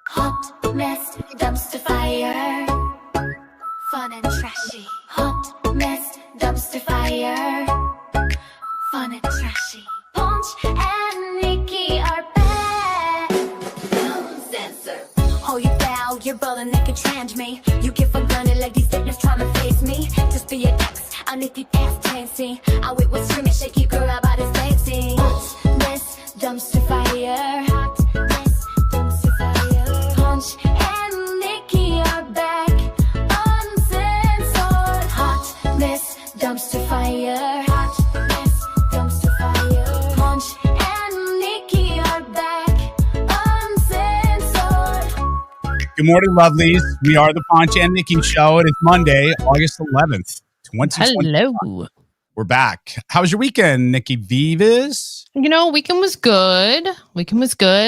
Hot mess, dumpster fire. Fun and trashy. Hot mess, dumpster fire. Fun and trashy. Ponch and Nikki are back. No censor. Hold you down, you're ballin' that can change me. You get for granted like these niggas trying to face me. Just be your ex, I need the ass dancing. I wait with screaming, shaky girl, our body's dancing. Hot mess, dumpster fire. Hot mess, dumpster fire. Ponch and Nikki are back. Uncensored. Hot mess, dumpster fire. Hot mess, dumpster fire. Ponch and Nikki are back. Uncensored. Good morning, lovelies. We are the Ponch and Nikki Show. It is Monday, August 11th, 2020. Hello. We're back. How was your weekend, Nikki Vivas? Weekend was good.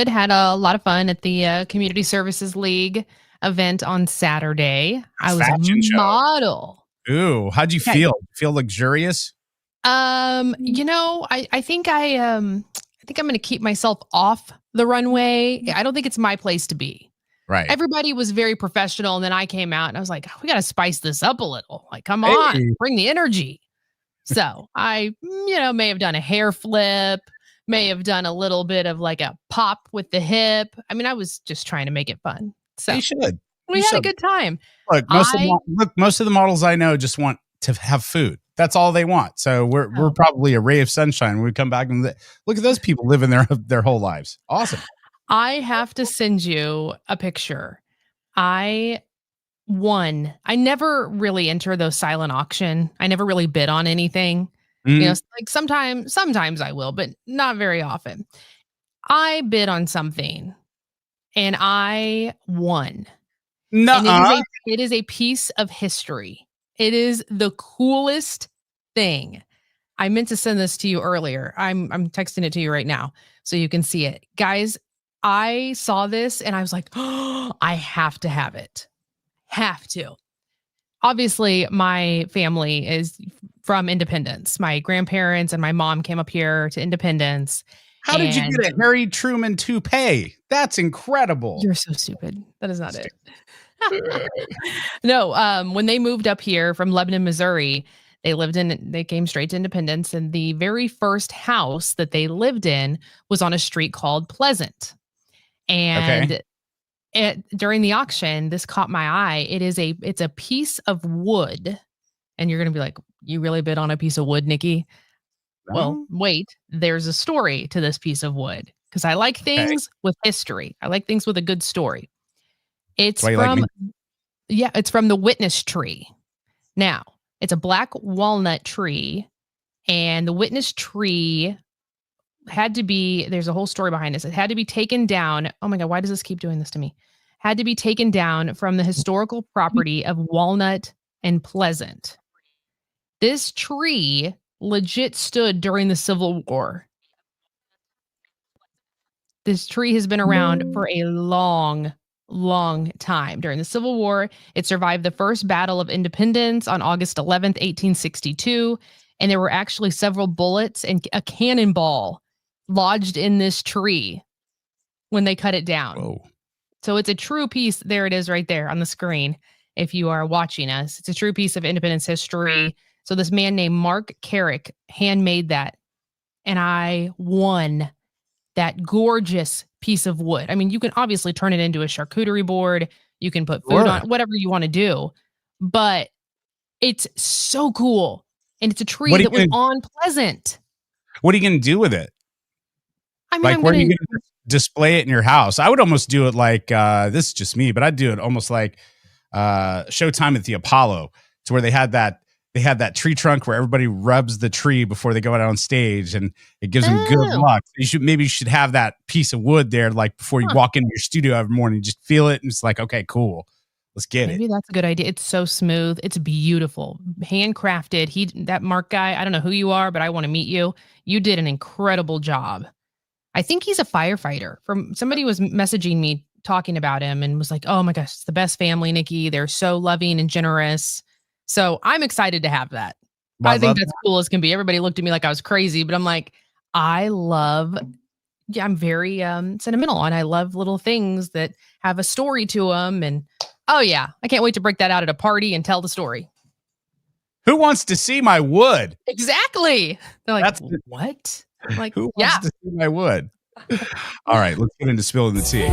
Had a lot of fun at the Community Services League event on Saturday. I was Fashion a show. model. Ooh, how'd you feel? Feel luxurious? I think I'm going to keep myself off the runway. I don't think it's my place to be. Right. Everybody was very professional, and then I came out and I was like, we got to spice this up a little. Like, come on, bring the energy. So I, may have done a hair flip, may have done a little bit of like a pop with the hip. I mean, I was just trying to make it fun. So You should. we had a good time. Look, most of the models I know just want to have food. That's all they want. So we're probably a ray of sunshine when we come back and look at those people living their whole lives. Awesome. I have to send you a picture. I never really enter those silent auction. I never really bid on anything. Like sometimes I will, but not very often. I bid on something and I won. Nuh-uh. It is a piece of history. It is the coolest thing. I meant to send this to you earlier. I'm texting it to you right now so you can see it. Guys, I saw this and I was like, oh, I have to have it. Have to. Obviously, my family is from Independence. My grandparents and my mom came up here to Independence. How did you get a Harry Truman toupee? That's incredible. You're so stupid. That is not it. No, when they moved up here from Lebanon, Missouri, they came straight to Independence, and the very first house that they lived in was on a street called Pleasant. And during the auction, this caught my eye. It's a piece of wood. And you're going to be like, you really bid on a piece of wood, Nikki? No. Well, wait, there's a story to this piece of wood because I like things with history. I like things with a good story. It's from the witness tree. Now, it's a black walnut tree, and the witness tree had to be, there's a whole story behind this. It had to be taken down. Oh my God, why does this keep doing this to me? Had to be taken down from the historical property of Walnut and Pleasant. This tree legit stood during the Civil War. This tree has been around for a long time. During the Civil War, it survived the first Battle of Independence on August 11th, 1862. And there were actually several bullets and a cannonball lodged in this tree when they cut it down. Whoa. So it's a true piece. There it is right there on the screen. If you are watching us, it's a true piece of Independence history. So this man named Mark Carrick handmade that. And I won that gorgeous piece of wood. I mean, you can obviously turn it into a charcuterie board. You can put food on, whatever you want to do. But it's so cool. And it's a tree that was on Pleasant. What are you going to do with it? I mean, like, where are you going to display it in your house? I would almost do it like, this is just me, but I'd do it almost like Showtime at the Apollo, to where they had that tree trunk where everybody rubs the tree before they go out on stage, and it gives them good luck. You should have that piece of wood there, like before you walk into your studio every morning, just feel it. And it's like, okay, cool. Let's get it. Maybe that's a good idea. It's so smooth. It's beautiful. Handcrafted. That Mark guy, I don't know who you are, but I want to meet you. You did an incredible job. I think he's a firefighter. Somebody was messaging me talking about him and was like, oh my gosh, it's the best family, Nikki. They're so loving and generous. So I'm excited to have that. I think that's cool as can be. Everybody looked at me like I was crazy, but I'm like, I love yeah, I'm very sentimental, and I love little things that have a story to them. And oh yeah, I can't wait to break that out at a party and tell the story. Who wants to see my wood? Exactly. They're like, That's what? I'm like, who yeah. wants to see my wood? All right, let's get into spilling the tea.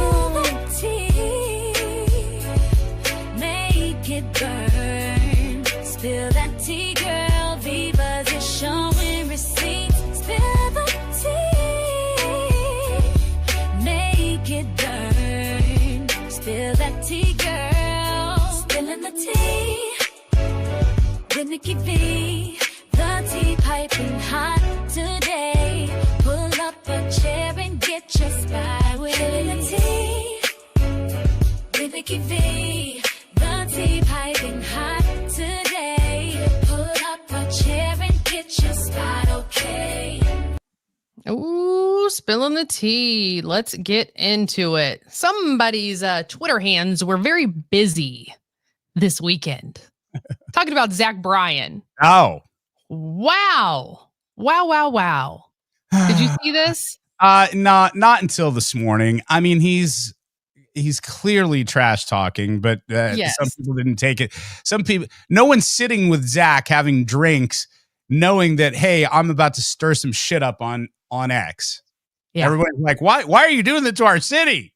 Make it burn. Spill that tea, girl. Viva's is showing receipts. Spill the tea. Make it burn. Spill that tea, girl. Spilling the tea. With Nikki V. The tea piping hot today. Pull up a chair and get your spy with the tea. With Nikki V. The tea piping hot today. Pull up a chair and get your spot, okay? Ooh, spilling the tea. Let's get into it. Somebody's Twitter hands were very busy this weekend. Talking about Zack Bryan. Oh. Wow. Wow. Did you see this? Not until this morning. I mean, he's clearly trash talking, but Yes. some people didn't take it. Some people, no one's sitting with Zack having drinks, knowing that, hey, I'm about to stir some shit up on X. Yeah. Everybody's like, why are you doing that to our city?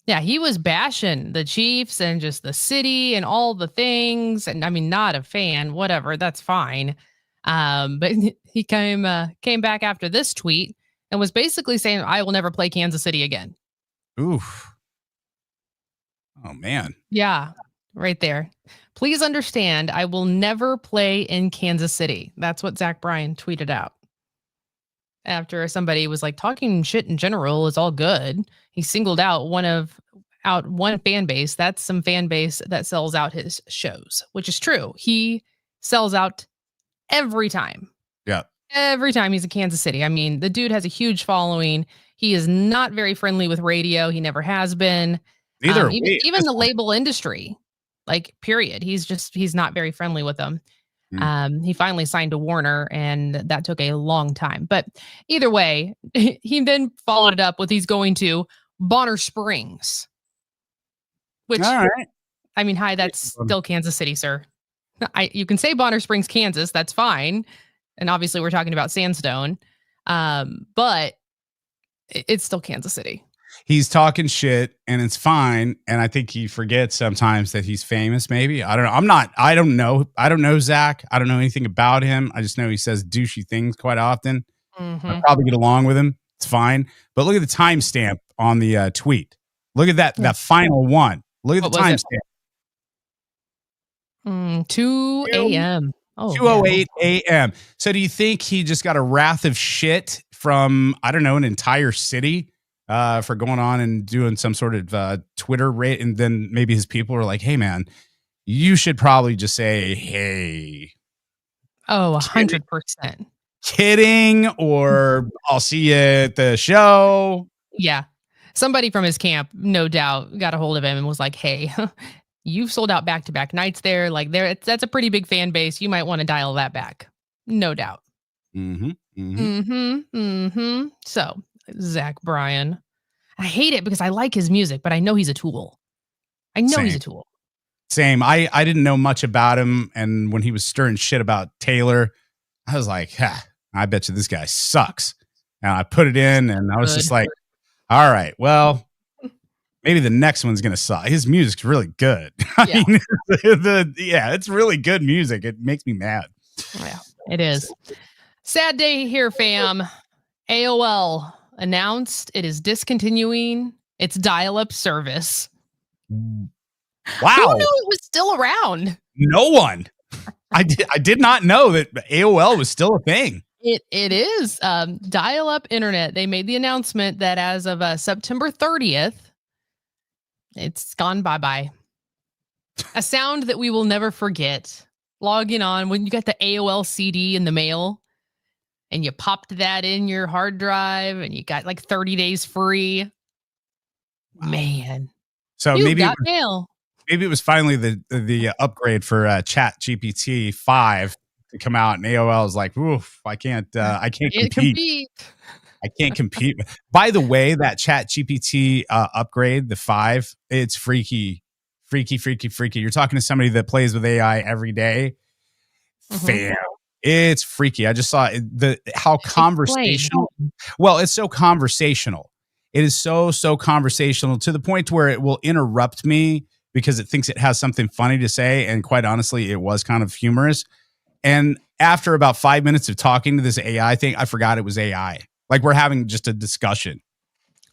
Yeah, he was bashing the Chiefs and just the city and all the things. And I mean, not a fan, whatever, that's fine. But he came back after this tweet and was basically saying, I will never play Kansas City again. Oof. Oh, man. Yeah, right there. Please understand, I will never play in Kansas City. That's what Zack Bryan tweeted out. After somebody was like, talking shit in general is all good. He singled out one fan base. That's some fan base that sells out his shows, which is true. He sells out every time. Yeah. Every time he's in Kansas City. I mean, the dude has a huge following. He is not very friendly with radio. He never has been. Even the label industry, like, period. He's not very friendly with them. He finally signed to Warner, and that took a long time. But either way, he then followed it up with he's going to Bonner Springs, which, all right. I mean, hi, that's still Kansas City, sir. You can say Bonner Springs, Kansas. That's fine. And obviously we're talking about Sandstone. But it's still Kansas City. He's talking shit and it's fine. And I think he forgets sometimes that he's famous. Maybe. I don't know. I don't know Zack. I don't know anything about him. I just know he says douchey things quite often. Mm-hmm. I probably get along with him. It's fine. But look at the timestamp on the tweet. Look at that final one. Look at the timestamp. 2 a.m. Oh, 2:08 a.m. So do you think he just got a wrath of shit from, I don't know, an entire city for going on and doing some sort of Twitter rate? And then maybe his people are like, hey, man, you should probably just say, hey. Oh, 100%. Kidding, or I'll see you at the show. Yeah. Somebody from his camp, no doubt, got a hold of him and was like, hey, you've sold out back-to-back nights there. Like, that's a pretty big fan base. You might want to dial that back. No doubt. So, Zack Bryan. I hate it because I like his music, but I know he's a tool. He's a tool. Same. I didn't know much about him. And when he was stirring shit about Taylor, I was like, I bet you this guy sucks. And I put it in and I was just like, all right, well, maybe the next one's going to suck. His music's really good. I mean, it's really good music. It makes me mad. Yeah, it is. Sad day here, fam. AOL announced it is discontinuing its dial-up service. Wow. Who knew it was still around? No one. I did not know that AOL was still a thing. It is dial-up internet. They made the announcement that as of September 30th, it's gone bye-bye. A sound that we will never forget. Logging on when you got the AOL CD in the mail and you popped that in your hard drive and you got like 30 days free. Man. So maybe it was finally the upgrade for Chat GPT 5 to come out, and AOL is like, oof, I can't compete. I can't compete. By the way, that Chat GPT upgrade, the 5, it's freaky. You're talking to somebody that plays with AI every day. Fam, it's freaky. I just saw how conversational. Well, it's so conversational. It is so conversational to the point where it will interrupt me because it thinks it has something funny to say. And quite honestly, it was kind of humorous. And after about 5 minutes of talking to this AI thing, I forgot it was AI. Like we're having just a discussion.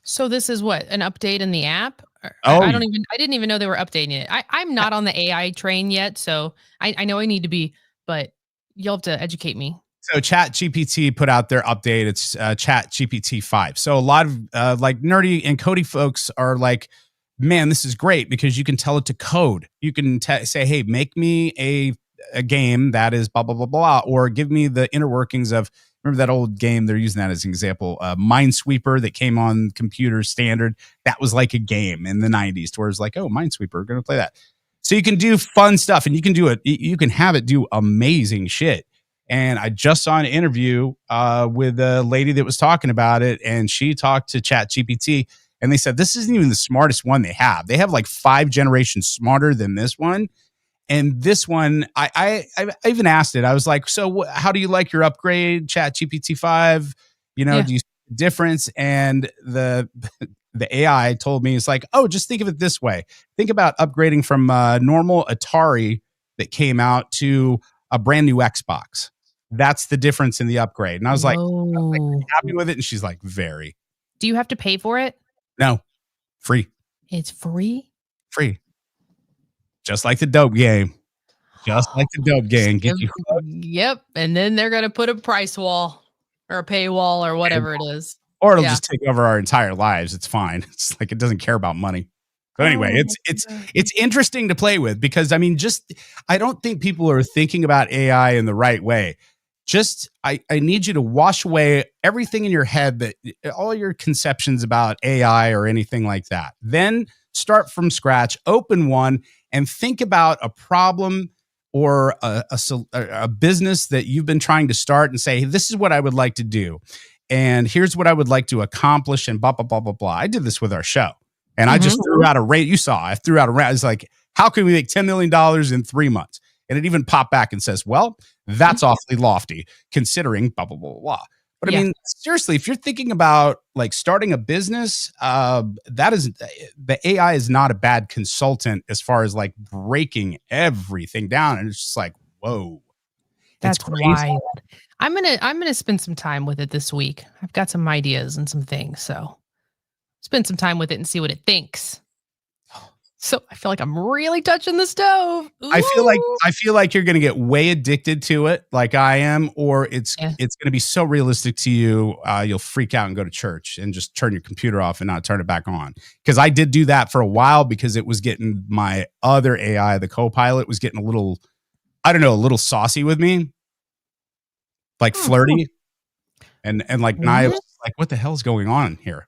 So this is what, an update in the app? Oh, I didn't even know they were updating it. I'm not on the AI train yet, so I know I need to be, but you'll have to educate me. So Chat GPT put out their update. It's Chat GPT 5. So a lot of like nerdy and codey folks are like, man, this is great because you can tell it to code. You can say, hey, make me a game that is blah, blah, blah, blah, or give me the inner workings of, remember that old game? They're using that as an example. Minesweeper that came on computer standard. That was like a game in the 90s to where it's like, oh, Minesweeper, we're going to play that. So you can do fun stuff and you can do it. You can have it do amazing shit. And I just saw an interview with a lady that was talking about it, and she talked to ChatGPT, and they said this isn't even the smartest one they have. They have like 5 generations smarter than this one. And this one, I even asked it. I was like, so how do you like your upgrade, ChatGPT 5? You know, do you see the difference? And the AI told me, it's like, oh, just think of it this way. Think about upgrading from normal Atari that came out to a brand new Xbox. That's the difference in the upgrade. And I was like, happy with it? And she's like, very. Do you have to pay for it? No, free. It's free? Free. Just like the dope game. Just like the dope game. Get you hooked. Yep. And then they're going to put a price wall or a paywall or whatever it is. Or it'll just take over our entire lives. It's fine. It's like it doesn't care about money. So anyway, it's interesting to play with because I mean, I don't think people are thinking about AI in the right way. I need you to wash away everything in your head, that all your conceptions about AI or anything like that. Then start from scratch, open one, and think about a problem or a business that you've been trying to start and say, hey, this is what I would like to do. And here's what I would like to accomplish and blah, blah, blah, blah, blah. I did this with our show. And I just threw out a rate. You saw, I threw out a rate. I was like, how can we make $10 million in 3 months? And it even popped back and says, well, that's awfully lofty considering blah, blah, blah, blah. But I mean, seriously, if you're thinking about like starting a business, the AI is not a bad consultant as far as like breaking everything down. And it's just like, whoa, that's wild. I'm gonna spend some time with it this week. I've got some ideas and some things, so spend some time with it and see what it thinks. So I feel like I'm really touching the stove. Ooh. I feel like you're going to get way addicted to it, like I am, or it's going to be so realistic to you, you'll freak out and go to church and just turn your computer off and not turn it back on. Because I did do that for a while because it was getting my other AI, the Copilot, was getting a little saucy with me, like flirty, and like Nia was like, "What the hell's going on here?"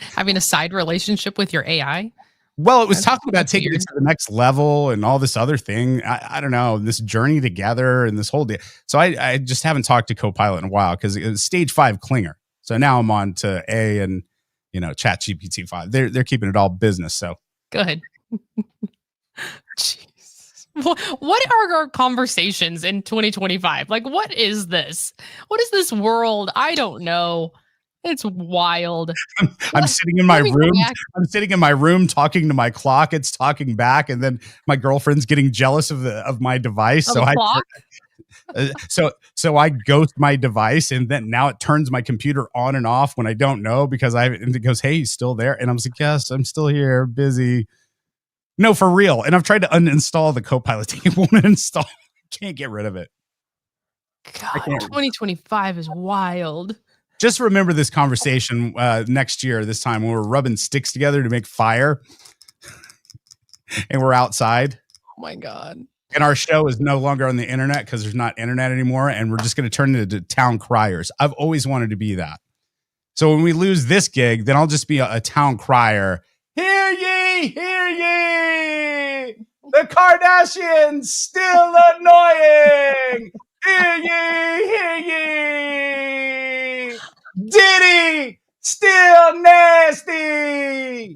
Having a side relationship with your AI? Well, it was talking about taking it to the next level and all this other thing. I don't know, this journey together and this whole day. So I just haven't talked to Copilot in a while because it was stage 5 clinger. So now I'm on to A and, Chat GPT 5. They're keeping it all business. So go ahead. Jeez. What are our conversations in 2025? Like, what is this? What is this world? I don't know. It's wild. I'm sitting in my room. I'm sitting in my room talking to my clock. It's talking back, and then my girlfriend's getting jealous of my device. So I ghost my device, and then now it turns my computer on and off when I don't know and it goes, "Hey, he's still there," and I'm like, "Yes, I'm still here, busy." No, for real. And I've tried to uninstall the Copilot thing. It won't install. Can't get rid of it. God, 2025 is wild. Just remember this conversation next year, this time when we're rubbing sticks together to make fire and we're outside. Oh my God. And our show is no longer on the internet because there's not internet anymore. And we're just going to turn it into town criers. I've always wanted to be that. So when we lose this gig, then I'll just be a town crier. Hear ye, hear ye. The Kardashians still annoying. Hear ye, hear ye. Diddy, still nasty.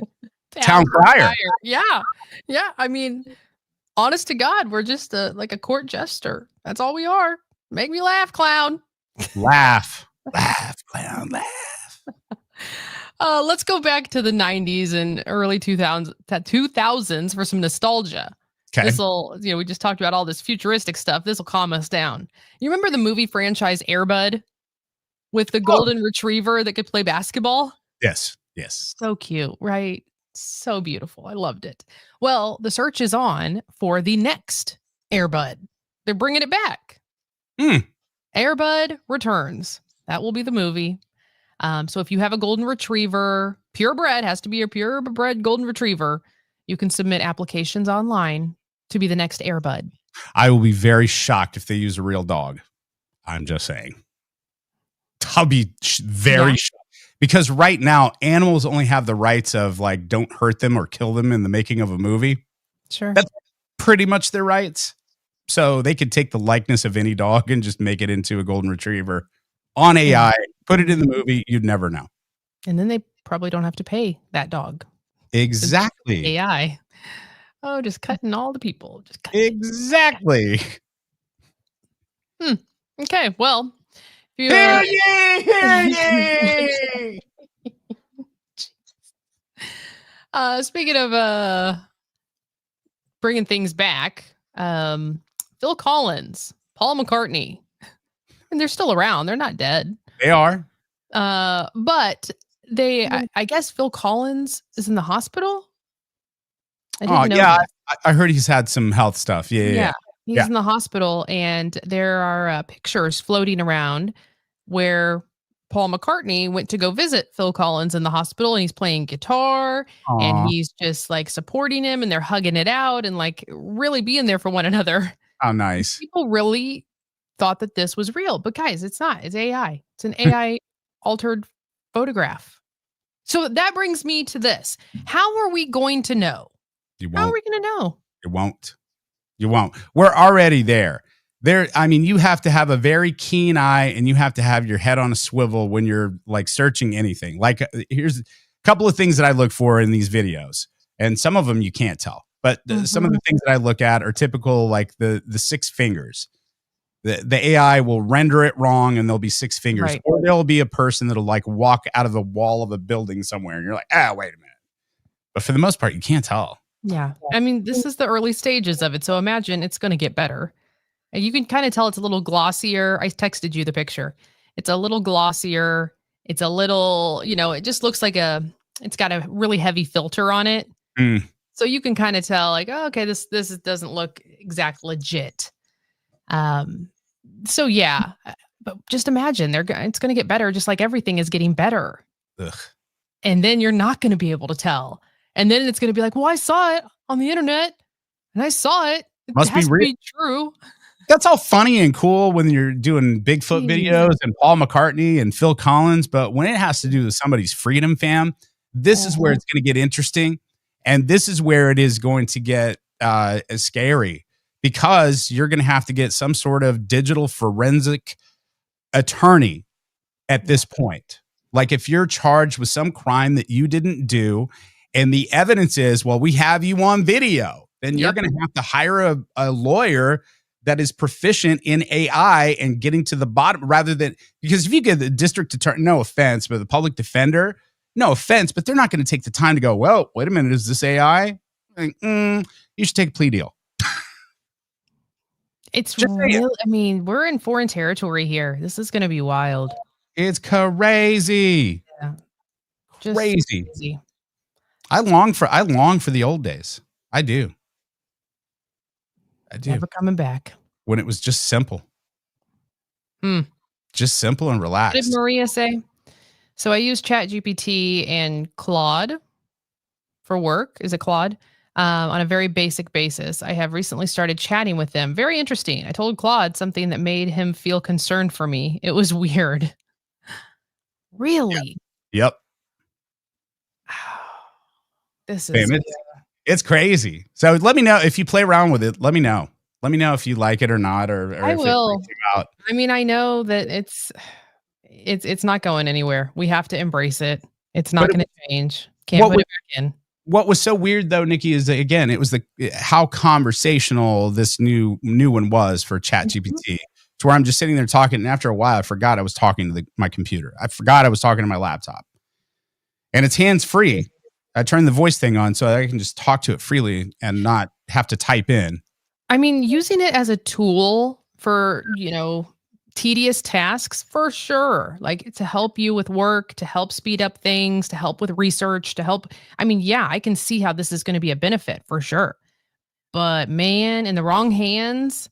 Town crier. Yeah. Yeah. I mean, honest to God, we're just like a court jester. That's all we are. Make me laugh, clown. Laugh. Laugh, clown, laugh. Let's go back to the 90s and early 2000s for some nostalgia. Okay. This'll, we just talked about all this futuristic stuff. This will calm us down. You remember the movie franchise Air Bud with the golden retriever that could play basketball? Yes. Yes. So cute, right? So beautiful. I loved it. Well, the search is on for the next Air Bud. They're bringing it back. Air Bud Returns. That will be the movie. So if you have a golden retriever, purebred, has to be a purebred golden retriever, you can submit applications online to be the next Air Bud. I will be very shocked if they use a real dog. I'm just saying. I'll be very shocked. Because right now, animals only have the rights of like, don't hurt them or kill them in the making of a movie. Sure. That's pretty much their rights. So they could take the likeness of any dog and just make it into a golden retriever on AI, put it in the movie. You'd never know. And then they probably don't have to pay that dog. Exactly. AI. Oh, just cutting all the people. Exactly. Okay, well. Hear ye, hear ye. Speaking of bringing things back, Phil Collins, Paul McCartney, and they're still around. They're not dead. They are. But I guess Phil Collins is in the hospital. I didn't know that. I heard he's had some health stuff. Yeah. He's in the hospital, and there are pictures floating around where Paul McCartney went to go visit Phil Collins in the hospital, and he's playing guitar. Aww. And he's just like supporting him, and they're hugging it out and like really being there for one another. Oh, nice. People really thought that this was real, but guys, it's not. It's AI. It's an AI altered photograph. So that brings me to this. How are we going to know? How are we going to know? You won't. You won't. We're already there. I mean, you have to have a very keen eye, and you have to have your head on a swivel when you're like searching anything. Like, here's a couple of things that I look for in these videos, and some of them you can't tell. But some of the things that I look at are typical, like the 6 fingers. The AI will render it wrong, and there'll be 6 fingers, right. Or there'll be a person that'll like walk out of the wall of a building somewhere, and you're like, wait a minute. But for the most part, you can't tell. Yeah. I mean, this is the early stages of it. So imagine it's going to get better. And you can kind of tell it's a little glossier. I texted you the picture. It's a little glossier. It's a little, it just looks like it's got a really heavy filter on it. So you can kind of tell like, oh, okay, this doesn't look exact legit. So yeah, but just imagine it's going to get better. Just like everything is getting better. Ugh. And then you're not going to be able to tell. And then it's going to be like, well, I saw it on the internet and I saw it. It must has be real. To be true. That's all funny and cool when you're doing Bigfoot videos and Paul McCartney and Phil Collins. But when it has to do with somebody's freedom, fam, this is where it's going to get interesting. And this is where it is going to get scary, because you're going to have to get some sort of digital forensic attorney at this point. Like if you're charged with some crime that you didn't do, and the evidence is, well, we have you on video, then you're going to have to hire a lawyer that is proficient in AI and getting to the bottom, rather than, because if you get the district attorney, no offense, but the public defender, no offense, but they're not going to take the time to go, well, wait a minute, is this AI? Like, you should take a plea deal. It's real. I mean, we're in foreign territory here. This is going to be wild. It's crazy. Yeah. Just crazy. I long for the old days. I do. Never coming back. When it was just simple. Just simple and relaxed. What did Maria say? So I use ChatGPT and Claude for work. Is it Claude? On a very basic basis. I have recently started chatting with them. Very interesting. I told Claude something that made him feel concerned for me. It was weird. Really? Yep. This is it's crazy. So let me know if you play around with it. Let me know. Let me know if you like it or not, or I if will. it freaks you out. I mean, I know that It's not going anywhere. We have to embrace it. It's not But going to change. Can't put it back in. what was so weird though, Nikki, is that, again, it was how conversational this new one was for ChatGPT. To where I'm just sitting there talking, and after a while, I forgot I was talking to my computer. I forgot I was talking to my laptop, and it's hands free. I turned the voice thing on so I can just talk to it freely and not have to type in. I mean, using it as a tool for, tedious tasks for sure. Like to help you with work, to help speed up things, to help with research, to help. I mean, yeah, I can see how this is going to be a benefit for sure. But man, in the wrong hands,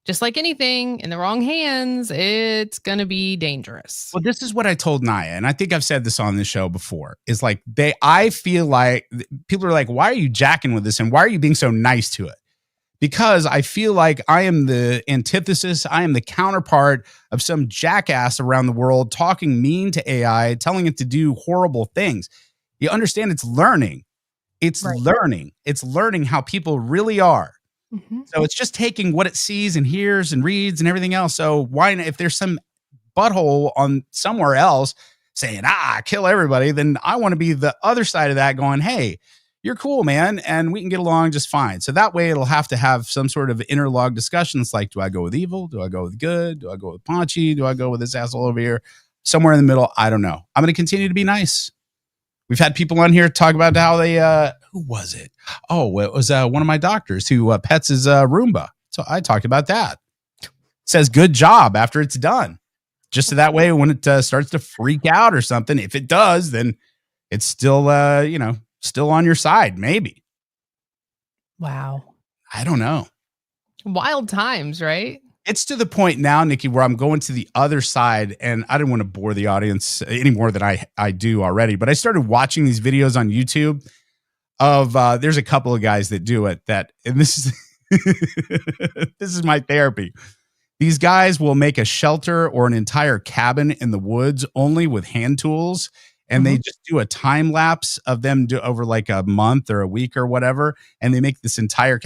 just like anything, in the wrong hands, it's going to be dangerous. Well, this is what I told Naya, and I think I've said this on the show before, is like I feel like people are like, why are you jacking with this? And why are you being so nice to it? Because I feel like I am the antithesis. I am the counterpart of some jackass around the world talking mean to AI, telling it to do horrible things. You understand it's learning. It's learning. It's learning how people really are. Mm-hmm. So it's just taking what it sees and hears and reads and everything else. So why not, if there's some butthole on somewhere else saying, kill everybody, then I want to be the other side of that going, hey, you're cool, man, and we can get along just fine. So that way it'll have to have some sort of interlog discussions like, do I go with evil? Do I go with good? Do I go with Ponchy? Do I go with this asshole over here? Somewhere in the middle, I don't know. I'm going to continue to be nice. We've had people on here talk about how they, who was it? Oh, it was one of my doctors who pets his Roomba. So I talked about that. It says good job after it's done. Just so that way when it starts to freak out or something, if it does, then it's still, still on your side, maybe. Wow. I don't know. Wild times, right? It's to the point now, Nikki, where I'm going to the other side, and I didn't want to bore the audience any more than I do already, but I started watching these videos on YouTube of, there's a couple of guys that do it and this is, this is my therapy. These guys will make a shelter or an entire cabin in the woods only with hand tools. And they just do a time lapse of them over like a month or a week or whatever. And they make this entire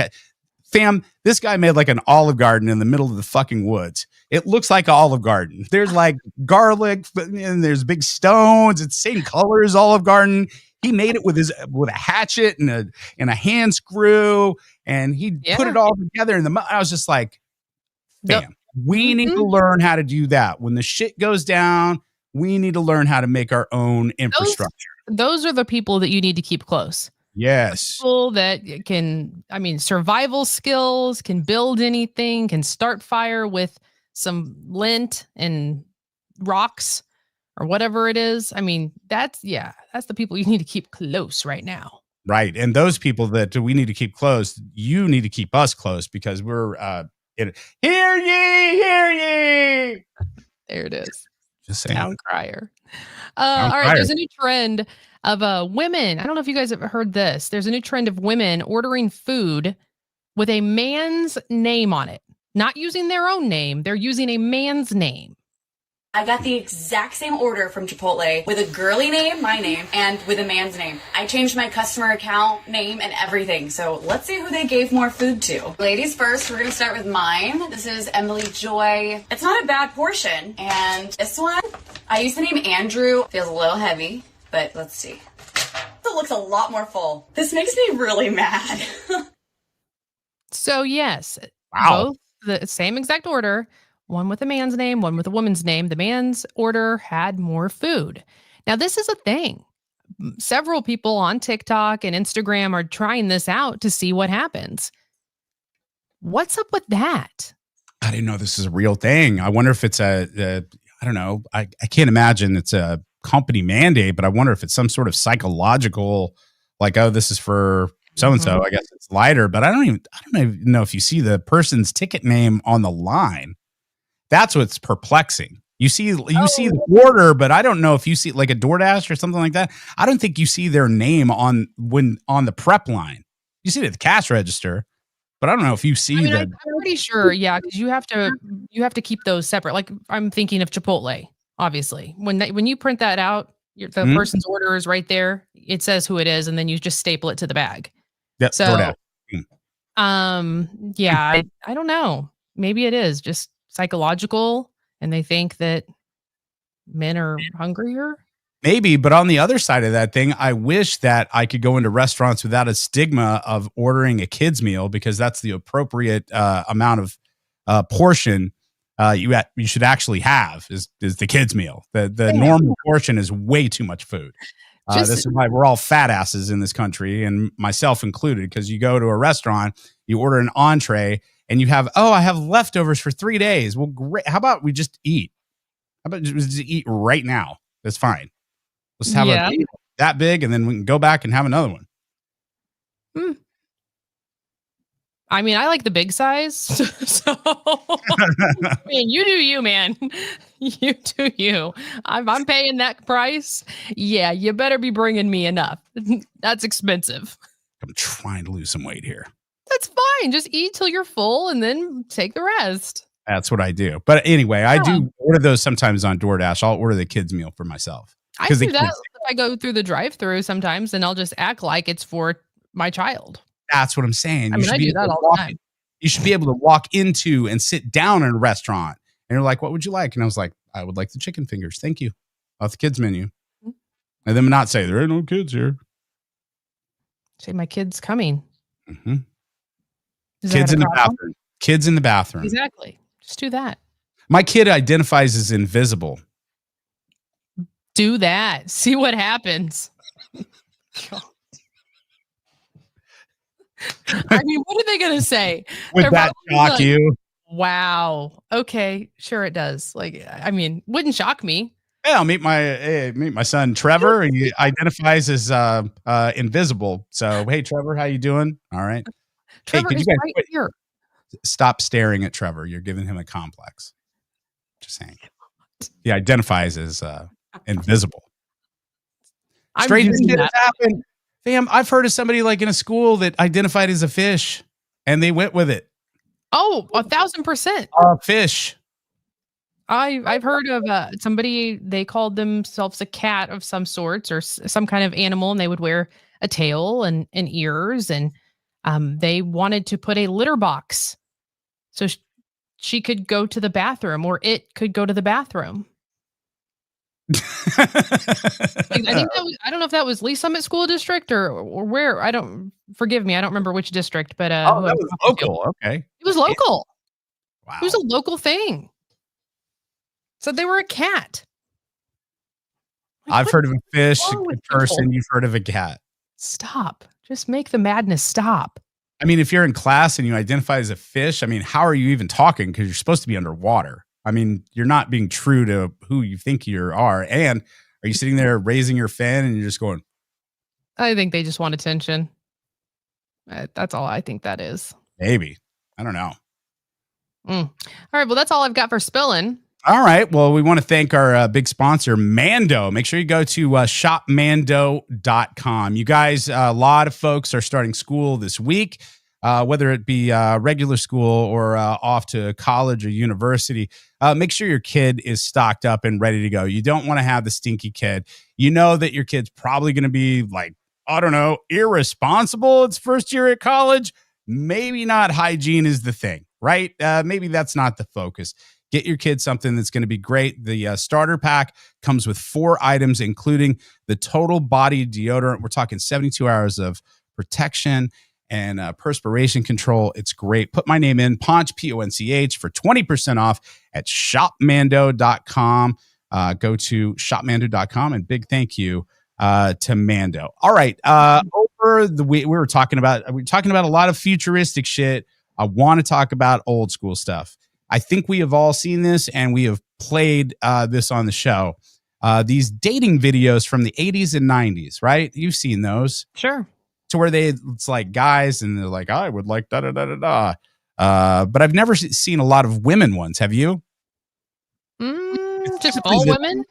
fam, this guy made like an Olive Garden in the middle of the fucking woods. It looks like an Olive Garden. There's like garlic and there's big stones. It's the same color as Olive Garden. He made it with a hatchet and a hand screw, and he put it all together in the. I was just like, fam, we need to learn how to do that. When the shit goes down, we need to learn how to make our own infrastructure. Those are the people that you need to keep close. Yes. People that can, survival skills, can build anything, can start fire with some lint and rocks or whatever it is. That's the people you need to keep close right now. Right. And those people that we need to keep close, you need to keep us close because we're, hear ye. There it is. Just saying. Town crier. All right. There's a new trend of women. I don't know if you guys have heard this. There's a new trend of women ordering food with a man's name on it. Not using their own name. They're using a man's name. I got the exact same order from Chipotle with a girly name, my name, and with a man's name. I changed my customer account name and everything. So let's see who they gave more food to. Ladies first, we're going to start with mine. This is Emily Joy. It's not a bad portion. And this one, I use the name Andrew. Feels a little heavy, but let's see. It looks a lot more full. This makes me really mad. So yes, wow. Both the same exact order. One with a man's name, one with a woman's name. The man's order had more food. Now, this is a thing. Several people on TikTok and Instagram are trying this out to see what happens. What's up with that? I didn't know this is a real thing. I wonder if it's I don't know. I can't imagine it's a company mandate, but I wonder if it's some sort of psychological, like, oh, this is for so-and-so. I guess it's lighter, but I don't even know if you see the person's ticket name on the line. That's what's perplexing. You see the order, but I don't know if you see like a DoorDash or something like that. I don't think you see their name on the prep line. You see it at the cash register, but I don't know if you see I'm pretty sure, yeah, because you have to keep those separate. Like I'm thinking of Chipotle, obviously. When you print that out, the person's order is right there. It says who it is, and then you just staple it to the bag. Yep, so, DoorDash. Yeah, I don't know. Maybe it is just psychological, and they think that men are hungrier. Maybe, but on the other side of that thing, I wish that I could go into restaurants without a stigma of ordering a kid's meal, because that's the appropriate amount of portion you should actually have is the kids meal. The normal portion is way too much food. This is why we're all fat asses in this country, and myself included, because you go to a restaurant, you order an entree, and you have, I have leftovers for 3 days. Well, great. How about we just eat? How about just eat right now? That's fine. Let's have a that big, and then we can go back and have another one. I mean, I like the big size. So, man, you do you, man. You do you. I'm paying that price. Yeah, you better be bringing me enough. That's expensive. I'm trying to lose some weight here. That's fine. Just eat till you're full and then take the rest. That's what I do. But anyway, I do order those sometimes on DoorDash. I'll order the kids' meal for myself. I do that if I go through the drive-thru sometimes, and I'll just act like it's for my child. That's what I'm saying. I do that all the time. You should be able to walk into and sit down in a restaurant, and you're like, "What would you like?" And I was like, "I would like the chicken fingers. Thank you." Off the kids' menu. And then not say, "There ain't no kids here." Say, "My kid's coming." Mm-hmm. Kids in the bathroom. Kids in the bathroom. Exactly. Just do that. My kid identifies as invisible. Do that. See what happens. I mean, what are they going to say? Would that shock you? Wow. Okay. Sure it does. Like, I mean, wouldn't shock me. Yeah, I'll meet my son Trevor. He identifies as invisible. So, hey Trevor, how you doing? All right. Trevor is right here. Stop staring at Trevor. You're giving him a complex. Just saying. He identifies as invisible. Strange things happen. Fam, I've heard of somebody like in a school that identified as a fish, and they went with it. Oh, 1,000%. Fish. I've heard of somebody, they called themselves a cat of some sorts or some kind of animal, and they would wear a tail and ears, and they wanted to put a litter box so she could go to the bathroom, or it could go to the bathroom. I think that was, I don't know if that was Lee Summit School District or where. Forgive me, I don't remember which district, but that was local. Okay, it was local. Wow, it was a local thing. So they were a cat. I've heard of a fish, a person. You've heard of a cat. Stop. Just make the madness stop. I mean, if you're in class and you identify as a fish, I mean, how are you even talking? Because you're supposed to be underwater. I mean, you're not being true to who you think you are. And are you sitting there raising your fin and you're just going? I think they just want attention. That's all I think that is. Maybe. I don't know. All right. Well, that's all I've got for spilling. All right. Well, we want to thank our big sponsor, Mando. Make sure you go to shopmando.com. You guys, a lot of folks are starting school this week, whether it be regular school or off to college or university. Make sure your kid is stocked up and ready to go. You don't want to have the stinky kid. You know that your kid's probably going to be like, I don't know, irresponsible. It's first year at college. Maybe not hygiene is the thing, right? Maybe that's not the focus. Get your kid something that's going to be great. The starter pack comes with 4 items, including the total body deodorant. We're talking 72 hours of protection and perspiration control. It's great. Put my name in, Ponch, Ponch, for 20% off at shopmando.com. Go to shopmando.com, and big thank you to Mando. All right. Over the week, we were talking about a lot of futuristic shit. I want to talk about old school stuff. I think we have all seen this, and we have played this on the show. These dating videos from the 80s and 90s, right? You've seen those. Sure. To where it's like guys, and they're like, I would like da-da-da-da-da. But I've never seen a lot of women ones. Have you? Just all women?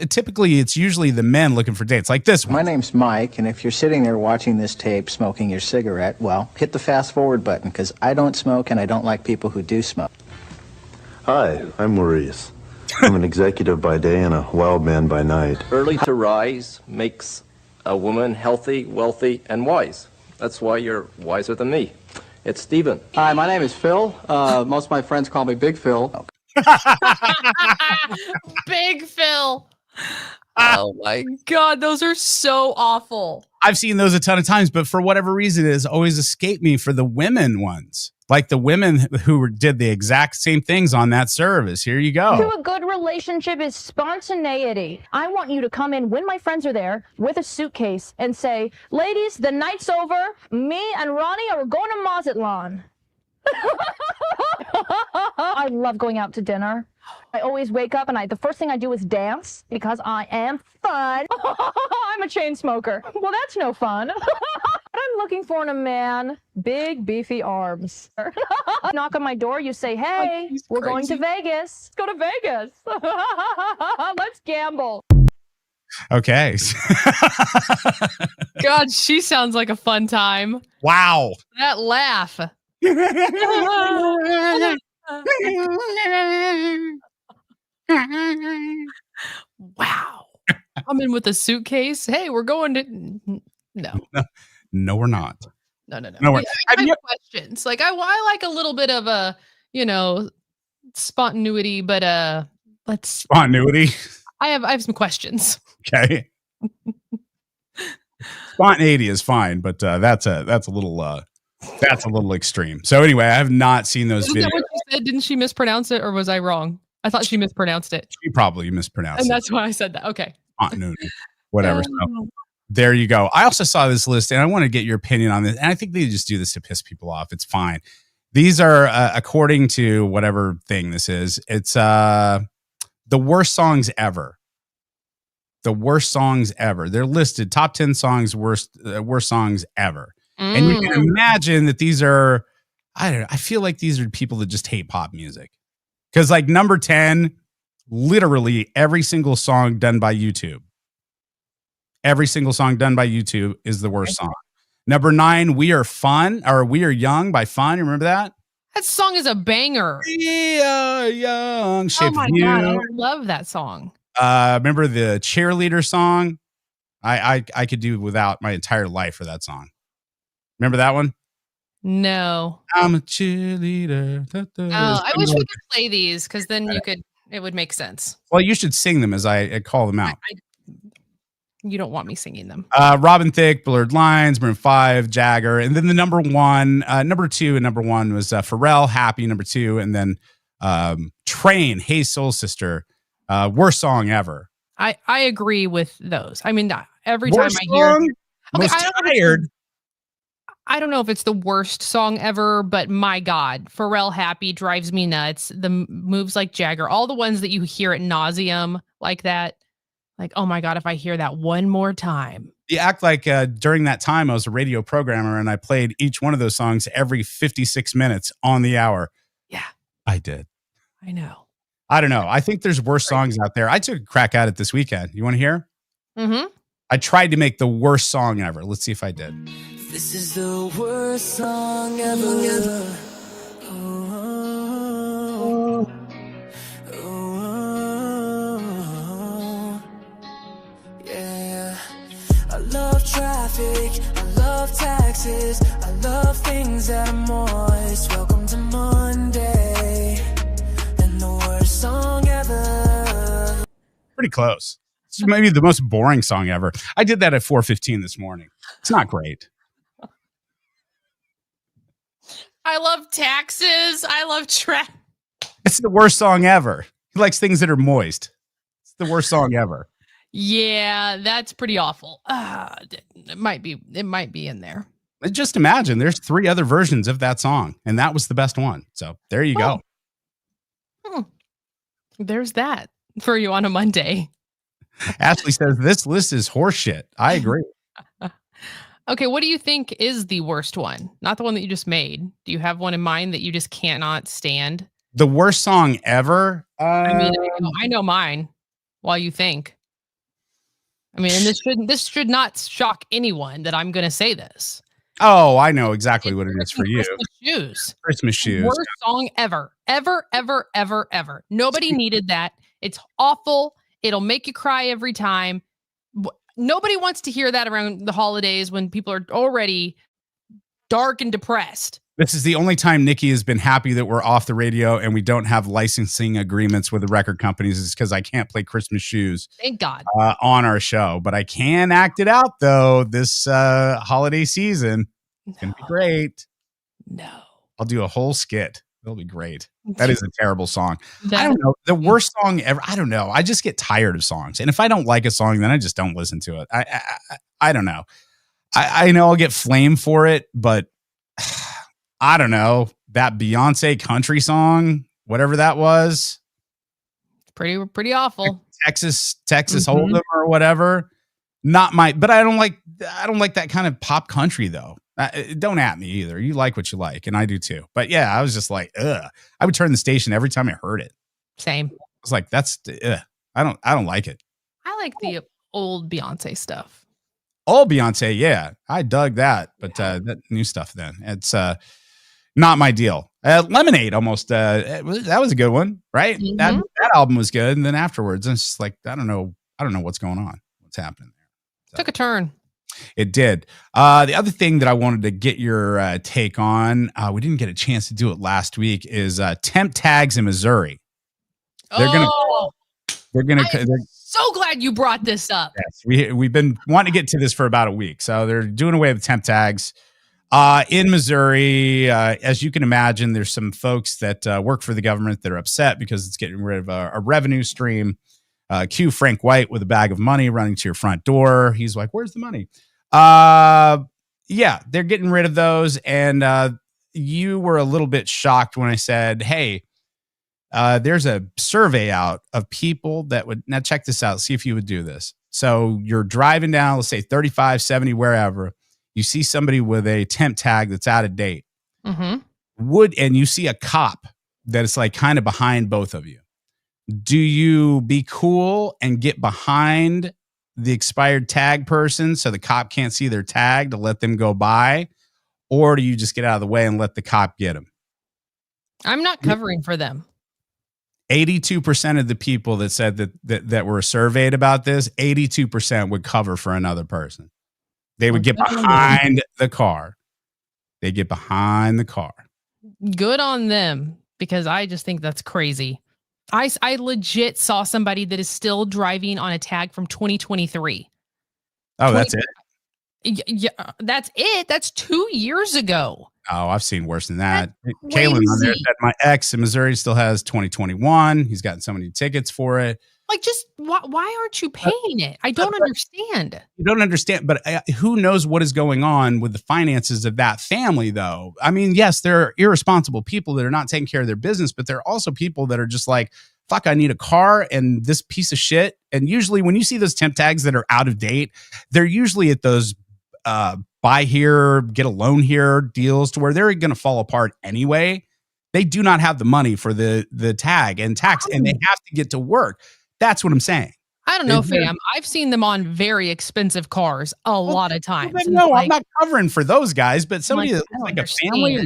Typically, it's usually the men looking for dates, like this one. My name's Mike, and if you're sitting there watching this tape smoking your cigarette, well, hit the fast forward button, because I don't smoke, and I don't like people who do smoke. Hi, I'm Maurice. I'm an executive by day and a wild man by night. Early to rise makes a woman healthy, wealthy, and wise. That's why you're wiser than me. It's Stephen. Hi, my name is Phil. Most of my friends call me Big Phil. Big Phil. Oh my God, those are so awful. I've seen those a ton of times, but for whatever reason, it has always escaped me for the women ones. Like the women who did the exact same things on that service. Here you go. To a good relationship is spontaneity. I want you to come in when my friends are there with a suitcase and say, ladies, the night's over. Me and Ronnie are going to Mazatlan. I love going out to dinner. I always wake up and the first thing I do is dance because I am fun. I'm a chain smoker. Well, that's no fun. I'm looking for in a man, big, beefy arms. Knock on my door, you say, hey, we're going to Vegas. Let's go to Vegas. Let's gamble. Okay. God, she sounds like a fun time. Wow. That laugh. Wow. I'm in with a suitcase. Hey, we're going to No, we're not. No. No, I have questions. Like I like a little bit of a, spontaneity, but let's Spontaneity. I have some questions. Okay. Spontaneity is fine, but that's a little extreme. So anyway, I have not seen those videos. That what you said? Didn't she mispronounce it, or was I wrong? I thought she mispronounced it. She probably mispronounced and it. That's why I said that. Okay. Continuity, whatever. So there you go. I also saw this list, and I want to get your opinion on this. And I think they just do this to piss people off. It's fine. These are according to whatever thing this is. It's the worst songs ever. The worst songs ever. They're listed top 10 songs, worst songs ever. And you can imagine that these are, I don't know, I feel like these are people that just hate pop music. Because like number 10, literally every single song done by YouTube. Every single song done by YouTube is the worst song. Number 9, We Are Fun, or We Are Young by Fun. You remember that? That song is a banger. We are young. Shape Oh my of You. God, I love that song. Remember the cheerleader song? I could do without my entire life for that song. Remember that one? No. I'm a cheerleader. I wish we could play these because then it would make sense. Well, you should sing them as I call them out. You don't want me singing them. Robin Thicke, Blurred Lines, Maroon 5, Jagger. And then the number 2 and number 1 was Pharrell, Happy, number 2. And then Train, Hey Soul Sister, worst song ever. I agree with those. I mean, every worst time I hear... Song, okay, most tired. I don't know if it's the worst song ever, but my God, Pharrell Happy drives me nuts. The moves like Jagger, all the ones that you hear at nauseum like that. Like, oh my God, if I hear that one more time. You act like during that time I was a radio programmer and I played each one of those songs every 56 minutes on the hour. Yeah. I did. I know. I don't know. I think there's worse songs out there. I took a crack at it this weekend. You want to hear? Mm-hmm. I tried to make the worst song ever. Let's see if I did. This is the worst song ever. Oh, yeah. I love traffic. I love taxes. I love things that are moist. Welcome to Monday. And the worst song ever. Pretty close. It's maybe the most boring song ever. I did that at 4:15 this morning. It's not great. I love taxes. I love traffic. It's the worst song ever. He likes things that are moist. It's the worst song ever. Yeah, that's pretty awful. It might be in there. Just imagine there's 3 other versions of that song, and that was the best one. So there you go. There's that for you on a Monday. Ashley says this list is horseshit. I agree. Okay, what do you think is the worst one? Not the one that you just made. Do you have one in mind that you just cannot stand? The worst song ever? I know mine while you think. I mean, and this should not shock anyone that I'm going to say this. Oh, I know exactly what it is for you. Christmas shoes. Christmas shoes. Worst song ever. Ever. Nobody needed that. It's awful. It'll make you cry every time. Nobody wants to hear that around the holidays when people are already dark and depressed. This is the only time Nikki has been happy that we're off the radio and we don't have licensing agreements with the record companies is because I can't play Christmas Shoes. Thank God. On our show. But I can act it out, though, this holiday season. It's going to be great. No. I'll do a whole skit. It'll be great. That is a terrible song. I don't know. The worst song ever. I don't know. I just get tired of songs. And if I don't like a song, then I just don't listen to it. I don't know. I know I'll get flamed for it, but I don't know. That Beyonce country song, whatever that was. Pretty awful. Texas Hold'em or whatever. Not my, but I don't like that kind of pop country though. Don't at me either. You like what you like, and I do too. But yeah, I was just like, ugh. I would turn the station every time I heard it. Same. I was like, that's ugh. I don't like it. I like the old Beyonce stuff. Old Beyonce, yeah, I dug that. But that new stuff, then it's not my deal. Lemonade almost that was a good one, right? Mm-hmm. That album was good, and then afterwards, it's just like I don't know what's going on, what's happening there. So, took a turn. It did. The other thing that I wanted to get your take on, we didn't get a chance to do it last week, is temp tags in Missouri. They're so glad you brought this up. Yes, we've been wanting to get to this for about a week. So they're doing away with temp tags in Missouri. As you can imagine, there's some folks that work for the government that are upset because it's getting rid of a revenue stream. Cue Frank White with a bag of money running to your front door. He's like, where's the money? Yeah, they're getting rid of those. And you were a little bit shocked when I said, hey, there's a survey out of people that would, now check this out, see if you would do this. So you're driving down, let's say 35, 70, wherever, you see somebody with a temp tag that's out of date. Mm-hmm. And you see a cop that is like kind of behind both of you. Do you be cool and get behind the expired tag person so the cop can't see their tag to let them go by? Or do you just get out of the way and let the cop get them? I'm not covering for them. 82% of the people that said that were surveyed about this, 82% would cover for another person. They would get behind the car. They get behind the car. Good on them, because I just think that's crazy. I legit saw somebody that is still driving on a tag from 2023. Oh, that's it? Yeah, that's it. That's 2 years ago. Oh, I've seen worse than that. Kaylin on there said my ex in Missouri still has 2021. He's gotten so many tickets for it. Like, just why aren't you paying it? I don't understand. You don't understand, but who knows what is going on with the finances of that family, though? I mean, yes, there are irresponsible people that are not taking care of their business, but there are also people that are just like, fuck, I need a car and this piece of shit. And usually when you see those temp tags that are out of date, they're usually at those buy here, get a loan here deals to where they're going to fall apart anyway. They do not have the money for the tag and tax, and they have to get to work. That's what I'm saying. I don't know, fam. I've seen them on very expensive cars a lot of times. No, I'm not covering for those guys, but somebody that's like a family.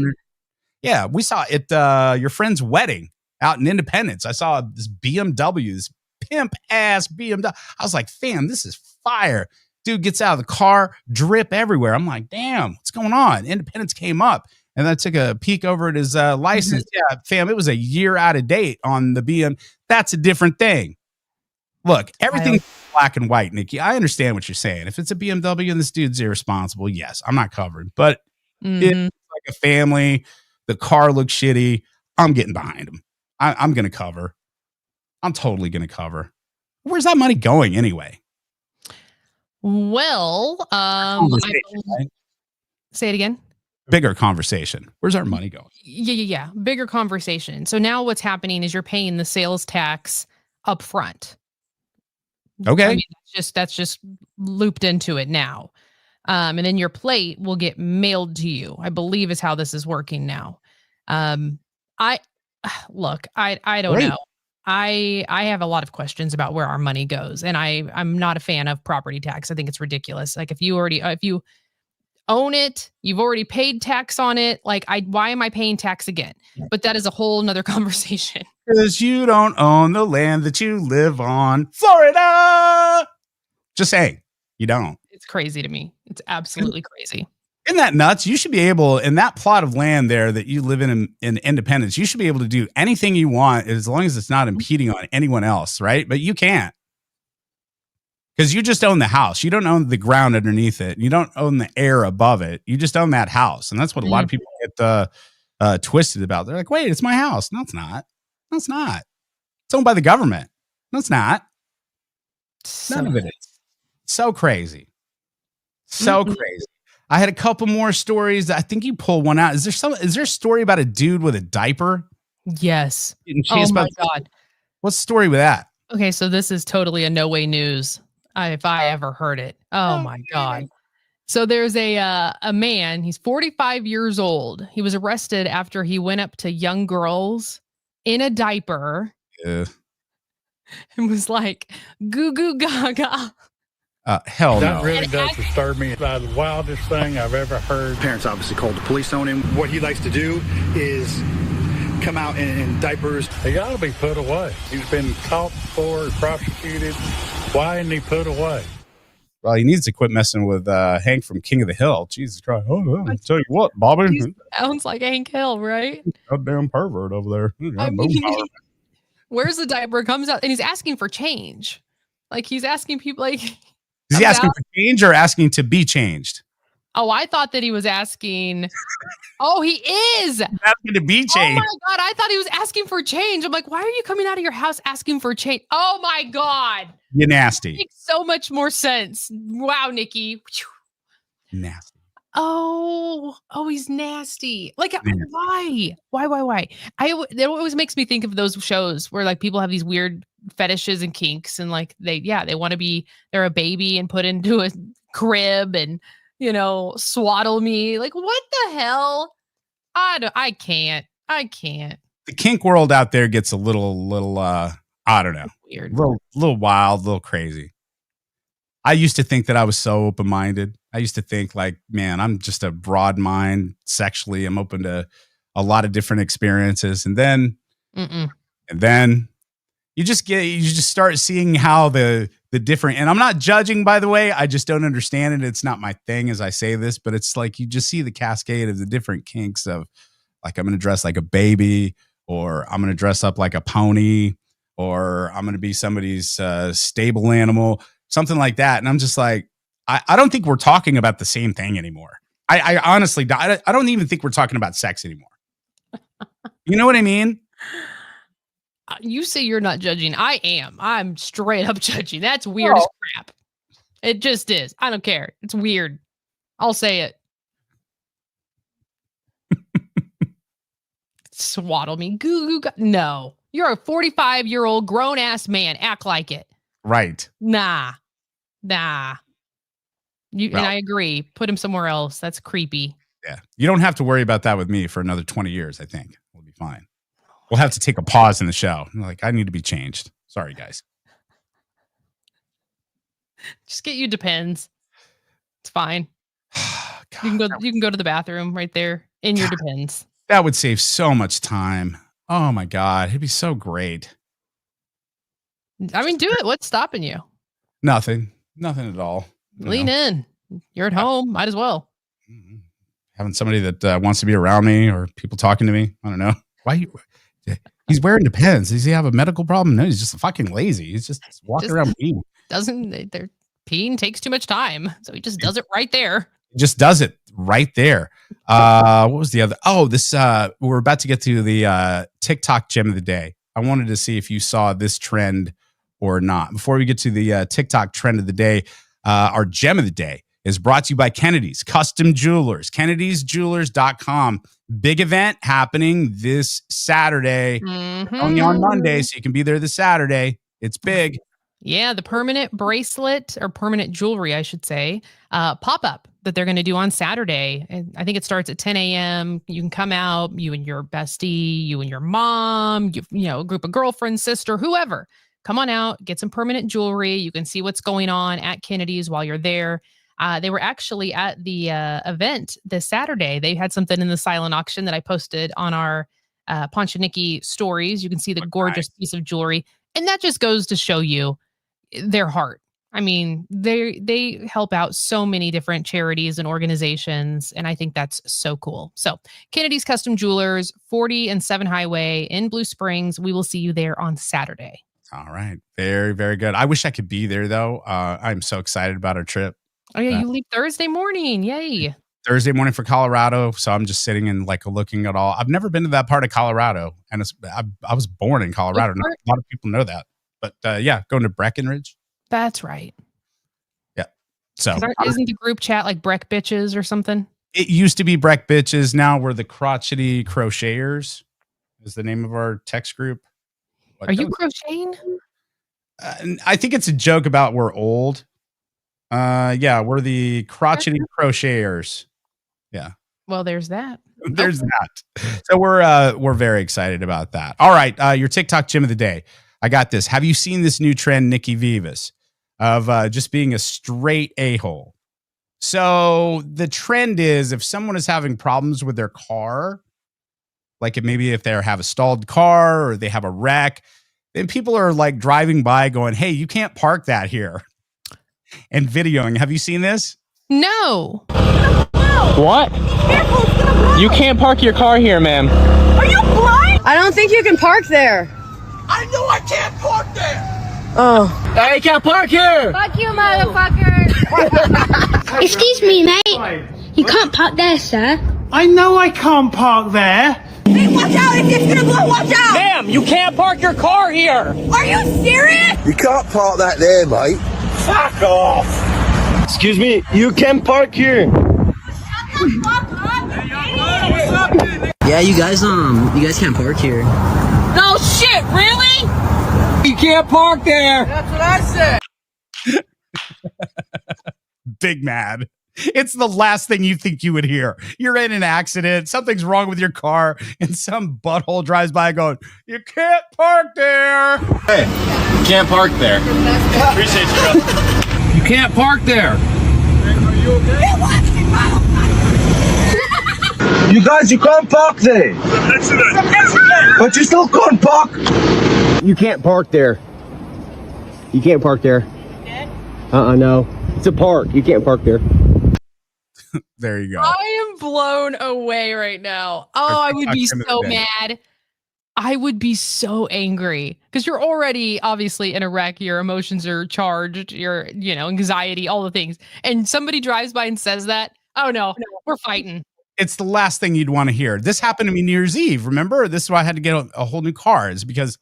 Yeah, we saw it your friend's wedding out in Independence. I saw this BMW, this pimp ass BMW. I was like, fam, this is fire. Dude gets out of the car, drip everywhere. I'm like, damn, what's going on? Independence came up. And I took a peek over at his license. Yeah, fam, it was a year out of date on the BM. That's a different thing. Look, everything's black and white, Nikki. I understand what you're saying. If it's a BMW and this dude's irresponsible, yes, I'm not covering. But it's like a family, the car looks shitty, I'm getting behind him. I'm going to cover. I'm totally going to cover. Where's that money going anyway? Well, right? Say it again. Bigger conversation. Where's our money going? Yeah. Bigger conversation. So now what's happening is you're paying the sales tax up front. Okay. I mean, that's just looped into it now. And then your plate will get mailed to you, I believe is how this is working now. I don't know. I have a lot of questions about where our money goes, and I'm not a fan of property tax. I think it's ridiculous. Like if you own it, you've already paid tax on it. Like why am I paying tax again? But that is a whole nother conversation. Because you don't own the land that you live on, Florida. Just saying, you don't. It's crazy to me. It's absolutely crazy. Isn't that nuts? You should be able, in that plot of land there that you live in Independence, you should be able to do anything you want as long as it's not impeding on anyone else, right? But you can't. Because you just own the house. You don't own the ground underneath it. You don't own the air above it. You just own that house. And that's what a lot of people get twisted about. They're like, wait, it's my house. No, it's not. No, it's not. It's owned by the government. No, it's not. None of it is. So crazy. So crazy. I had a couple more stories. I think you pulled one out. Is there a story about a dude with a diaper? Yes. Oh my God. What's the story with that? Okay, so this is totally a no way news. If I ever heard it. Oh my God. So there's a man, he's 45 years old. He was arrested after he went up to young girls in a diaper. Yeah. And was like, goo goo gaga. Hell no. That really does disturb me. The wildest thing I've ever heard. Parents obviously called the police on him. What he likes to do is come out in diapers. He ought to be put away. He's been caught before, prosecuted. Why isn't he put away? Well, he needs to quit messing with Hank from King of the Hill. Jesus Christ. Oh, I'll tell you what, Bobby. He sounds like Hank Hill, right? Goddamn pervert over there. I mean, where's the diaper? Comes out and he's asking for change. Like he's asking people like... Is he asking for change or asking to be changed? Oh, I thought that he was asking. Oh, he is asking to be changed. Oh my God. I thought he was asking for change. I'm like, why are you coming out of your house asking for change? Oh my God. You're nasty. It makes so much more sense. Wow, Nikki. Nasty. Oh, he's nasty. Like, why? It always makes me think of those shows where like people have these weird fetishes and kinks and like they want to be, they're a baby and put into a crib and, swaddle me. Like, what the hell? I can't. The kink world out there gets a little, I don't know. Weird. Little wild, a little crazy. I used to think that I was so open-minded. I used to think like, man, I'm just a broad mind sexually. I'm open to a lot of different experiences. And then you just start seeing how the different, and I'm not judging, by the way, I just don't understand it. It's not my thing as I say this, but it's like, you just see the cascade of the different kinks of like, I'm going to dress like a baby, or I'm going to dress up like a pony, or I'm going to be somebody's stable animal, something like that. And I'm just like, I don't think we're talking about the same thing anymore. I honestly, I don't even think we're talking about sex anymore. You know what I mean? You say you're not judging. I am. I'm straight up judging. That's weird as crap. It just is. I don't care. It's weird. I'll say it. Swaddle me. Goo goo. No. You're a 45-year-old grown-ass man. Act like it. Right. Nah. And I agree. Put him somewhere else. That's creepy. Yeah. You don't have to worry about that with me for another 20 years, I think. We'll be fine. We'll have to take a pause in the show. Like, I need to be changed. Sorry, guys. Just get you Depends. It's fine. God, you can go to the bathroom right there in your Depends. That would save so much time. Oh my God. It'd be so great. I mean, do it. What's stopping you? Nothing at all. Lean in. You're at home. Might as well. Having somebody that wants to be around me, or people talking to me. I don't know. Why? He's wearing Depends. Does he have a medical problem? No, he's just fucking lazy. He's just walking around peeing. Peeing takes too much time. So he just does it right there. He just does it right there. What was the other? Oh, this, we're about to get to the TikTok gem of the day. I wanted to see if you saw this trend or not. Before we get to the TikTok trend of the day, our gem of the day is brought to you by Kennedy's Custom Jewlers, kennedysjewelers.com. Big event happening this Saturday. Only on Monday, so you can be there this Saturday. It's big. Yeah, the permanent bracelet, or permanent jewelry, I should say, pop-up that they're going to do on Saturday. And I think it starts at 10 a.m. You can come out, you and your bestie, you and your mom, a group of girlfriends, sister, whoever. Come on out, get some permanent jewelry. You can see what's going on at Kennedy's while you're there. They were actually at the event this Saturday. They had something in the silent auction that I posted on our Ponch and Nikki stories. You can see the gorgeous piece of jewelry. And that just goes to show you their heart. I mean, they help out so many different charities and organizations, and I think that's so cool. So, Kennedy's Custom Jewelers, 40 and 7 Highway in Blue Springs. We will see you there on Saturday. All right. Very, very good. I wish I could be there, though. I'm so excited about our trip. Oh, yeah. You leave Thursday morning. Yay. Thursday morning for Colorado. So I'm just sitting and like looking at all. I've never been to that part of Colorado. And I was born in Colorado. Not a lot of people know that. But yeah, going to Breckenridge. That's right. Yeah. So isn't the group chat like Breck Bitches or something? It used to be Breck Bitches. Now we're the Crotchety Crocheters is the name of our text group. Are you crocheting? I think it's a joke about we're old. Yeah, we're the Crotchety Crocheters. Yeah. Well, there's that. There's that. So we're very excited about that. All right, your TikTok gym of the day. I got this. Have you seen this new trend, Nikki Vivas, of just being a straight a-hole? So the trend is if someone is having problems with their car, like if they have a stalled car or they have a wreck, then people are like driving by going, hey, you can't park that here. And videoing. Have you seen this? No. What? You can't park your car here, ma'am. Are you blind? I don't think you can park there. I know I can't park there. Oh. Hey, you can't park here. Fuck you, motherfucker. Excuse me, mate. You can't park there, sir. I know I can't park there. Hey, watch out! If it's gonna blow, watch out! Ma'am, you can't park your car here. Are you serious? You can't park that there, mate. Fuck off. Excuse me, you can park here. Yeah, you guys can't park here. No shit, really? You can't park there. That's what I said. Big mad. It's the last thing you think you would hear. You're in an accident, something's wrong with your car, and some butthole drives by going, you can't park there. Hey, you can't park there. Appreciate you, brother. You can't park there. Are you okay? You guys, you can't park there. But you still can't park. You can't park there. You can't park there. No. It's a park. You can't park there. There you go. I am blown away right now. Oh, I would be so mad. I would be so angry because you're already obviously in a wreck. Your emotions are charged. Your, anxiety, all the things. And somebody drives by and says that. Oh no, we're fighting. It's the last thing you'd want to hear. This happened to me New Year's Eve. Remember? This is why I had to get a whole new car. Is because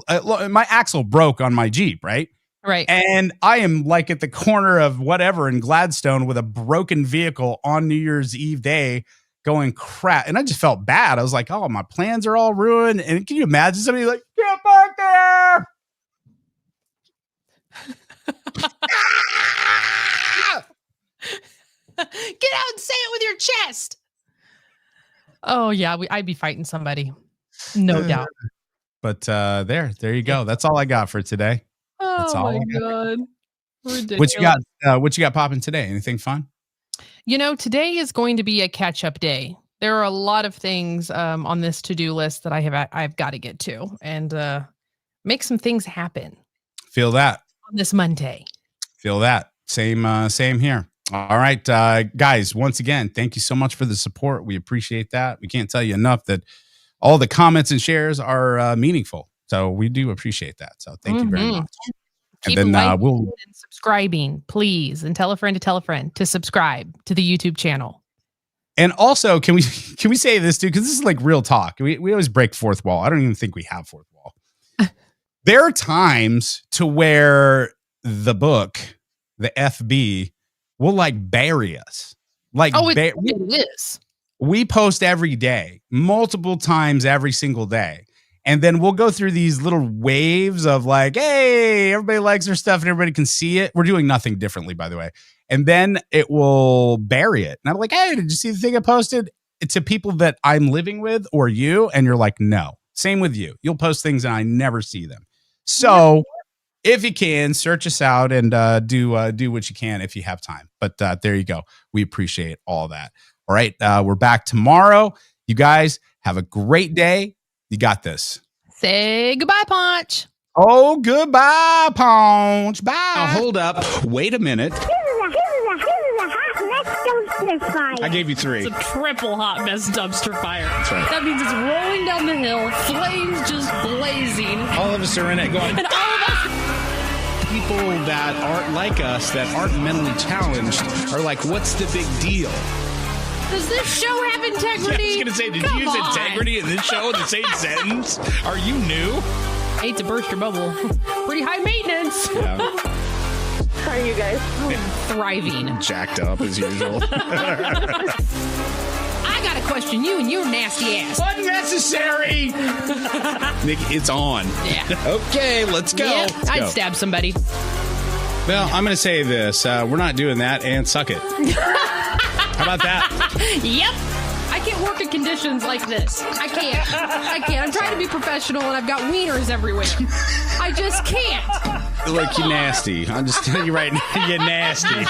my axle broke on my Jeep, right? Right. And I am like at the corner of whatever in Gladstone with a broken vehicle on New Year's Eve day going crap. And I just felt bad. I was like, oh, my plans are all ruined. And can you imagine somebody like, can't park there? Get out and say it with your chest. Oh, yeah. I'd be fighting somebody. No doubt. But there you go. That's all I got for today. That's all. Oh my God. Ridiculous. What you got popping today? Anything fun? Today is going to be a catch-up day. There are a lot of things on this to-do list that I've got to get to and make some things happen. Feel that on this Monday. Feel that. Same here. All right, guys, once again, thank you so much for the support. We appreciate that. We can't tell you enough that all the comments and shares are meaningful. So we do appreciate that. So thank you very much. Keep liking and subscribing, please, and tell a friend to subscribe to the YouTube channel. And also, can we say this too? Because this is like real talk. We always break fourth wall. I don't even think we have fourth wall. There are times to where the book, the FB, will like bury us. Like it is. We post every day, multiple times every single day. And then we'll go through these little waves of like, hey, everybody likes their stuff and everybody can see it. We're doing nothing differently, by the way. And then it will bury it. And I'm like, hey, did you see the thing I posted? It's to people that I'm living with or you. And you're like, no. Same with you. You'll post things and I never see them. So if you can, search us out and do what you can if you have time. But there you go. We appreciate all that. All right. We're back tomorrow. You guys have a great day. You got this. Say goodbye, Ponch. Oh, goodbye, Ponch. Bye. Now, hold up. Wait a minute. I gave you 3. It's a triple hot mess dumpster fire. That's right. That means it's rolling down the hill, flames just blazing. All of us are in it going, and all of us. People that aren't like us, that aren't mentally challenged, are like, what's the big deal? Does this show have integrity? I was going to say, did you use integrity in this show in the same sentence? Are you new? Hate to burst your bubble. Pretty high maintenance. Yeah. How are you guys? Thriving. Jacked up as usual. I got to question you and your nasty ass. Unnecessary. Nikki, it's on. Yeah. Okay, let's go. Yeah, Let's I'd go. stab somebody. Well, I'm going to say this. We're not doing that, and suck it. How about that? Yep. I can't work in conditions like this. I can't. I'm trying to be professional, and I've got wieners everywhere. I just can't. Look, you nasty. I'm just telling you right now, you're nasty. The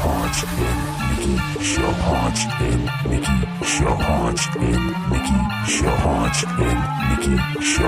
Ponch and Nikki Show. Ponch and Nikki Show. Ponch and Nikki Show. Ponch and Nikki Show.